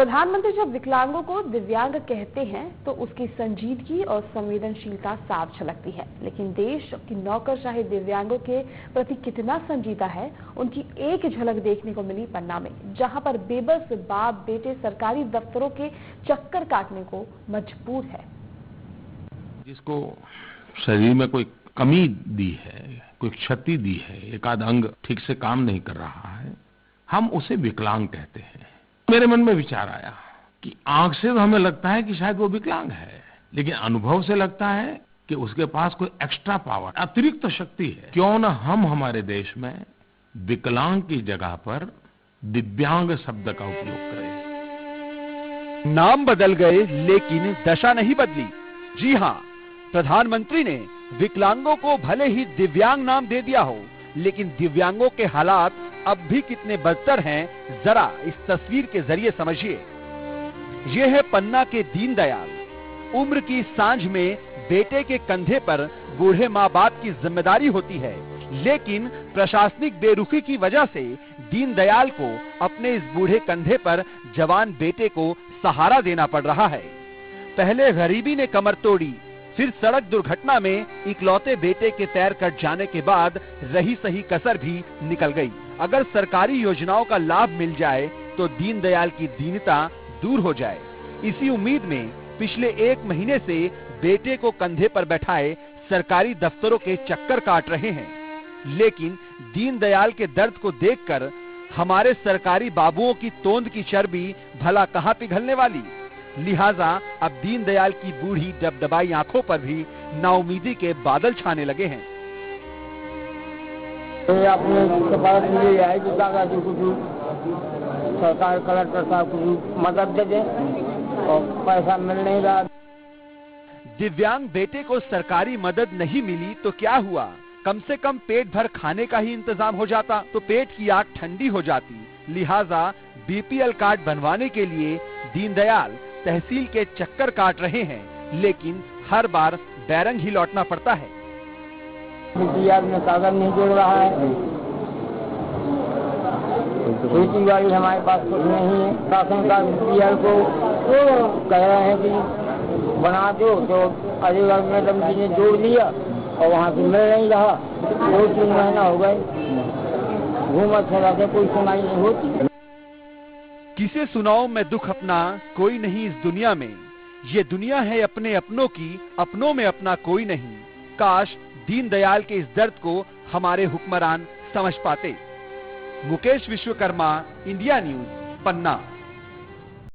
प्रधानमंत्री जब विकलांगों को दिव्यांग कहते हैं तो उसकी संजीदगी और संवेदनशीलता साफ झलकती है, लेकिन देश की नौकरशाही दिव्यांगों के प्रति कितना संजीदा है, उनकी एक झलक देखने को मिली पन्ना में, जहां पर बेबस बाप बेटे सरकारी दफ्तरों के चक्कर काटने को मजबूर है। जिसको शरीर में कोई कमी दी है, कोई क्षति दी है, एक आध अंग ठीक से काम नहीं कर रहा है, हम उसे विकलांग कहते हैं। मेरे मन में विचार आया कि आंख से तो हमें लगता है कि शायद वो विकलांग है, लेकिन अनुभव से लगता है कि उसके पास कोई एक्स्ट्रा पावर, अतिरिक्त शक्ति है। क्यों न हम हमारे देश में विकलांग की जगह पर दिव्यांग शब्द का उपयोग करें। नाम बदल गए लेकिन दशा नहीं बदली। जी हाँ, प्रधानमंत्री ने विकलांगों को भले ही दिव्यांग नाम दे दिया हो, लेकिन दिव्यांगों के हालात अब भी कितने बदतर हैं, जरा इस तस्वीर के जरिए समझिए। ये है पन्ना के दीनदयाल। उम्र की सांझ में बेटे के कंधे पर बूढ़े माँ बाप की जिम्मेदारी होती है, लेकिन प्रशासनिक बेरुखी की वजह से दीनदयाल को अपने इस बूढ़े कंधे पर जवान बेटे को सहारा देना पड़ रहा है। पहले गरीबी ने कमर तोड़ी, फिर सड़क दुर्घटना में इकलौते बेटे के पैर कट जाने के बाद रही सही कसर भी निकल गई। अगर सरकारी योजनाओं का लाभ मिल जाए तो दीनदयाल की दीनता दूर हो जाए। इसी उम्मीद में पिछले 1 महीने से बेटे को कंधे पर बैठाए सरकारी दफ्तरों के चक्कर काट रहे हैं, लेकिन दीनदयाल के दर्द को देखकर हमारे सरकारी बाबुओं की तोंद की चर्बी भला कहाँ पिघलने वाली। लिहाजा अब दीनदयाल की बूढ़ी दबदबाई आंखों पर भी नाउमीदी के बादल छाने लगे हैं। सरकार कलेक्टर साहब कुछ मदद दे दे और पैसा मिल नहीं रहा। दिव्यांग बेटे को सरकारी मदद नहीं मिली तो क्या हुआ, कम से कम पेट भर खाने का ही इंतजाम हो जाता तो पेट की आग ठंडी हो जाती। लिहाजा बीपीएल कार्ड बनवाने के लिए दीनदयाल तहसील के चक्कर काट रहे हैं, लेकिन हर बार बैरंग ही लौटना पड़ता है। बीपीएल में कागज नहीं जोड़ रहा है, खेती बाड़ी हमारे पास कुछ नहीं है। शासन का बीपीएल को कह रहे हैं कि बना दो, तो अलीगढ़ मैडम जी ने जोड़ दिया और वहाँ से मिल नहीं रहा। 2-3 महीना हो गए, घूमत फिरते कोई सुनाई नहीं होती। किसे सुनाओ मैं दुख अपना, कोई नहीं इस दुनिया में। ये दुनिया है अपने अपनों की, अपनों में अपना कोई नहीं। काश दीनदयाल के इस दर्द को हमारे हुक्मरान समझ पाते। मुकेश विश्वकर्मा, इंडिया न्यूज, पन्ना।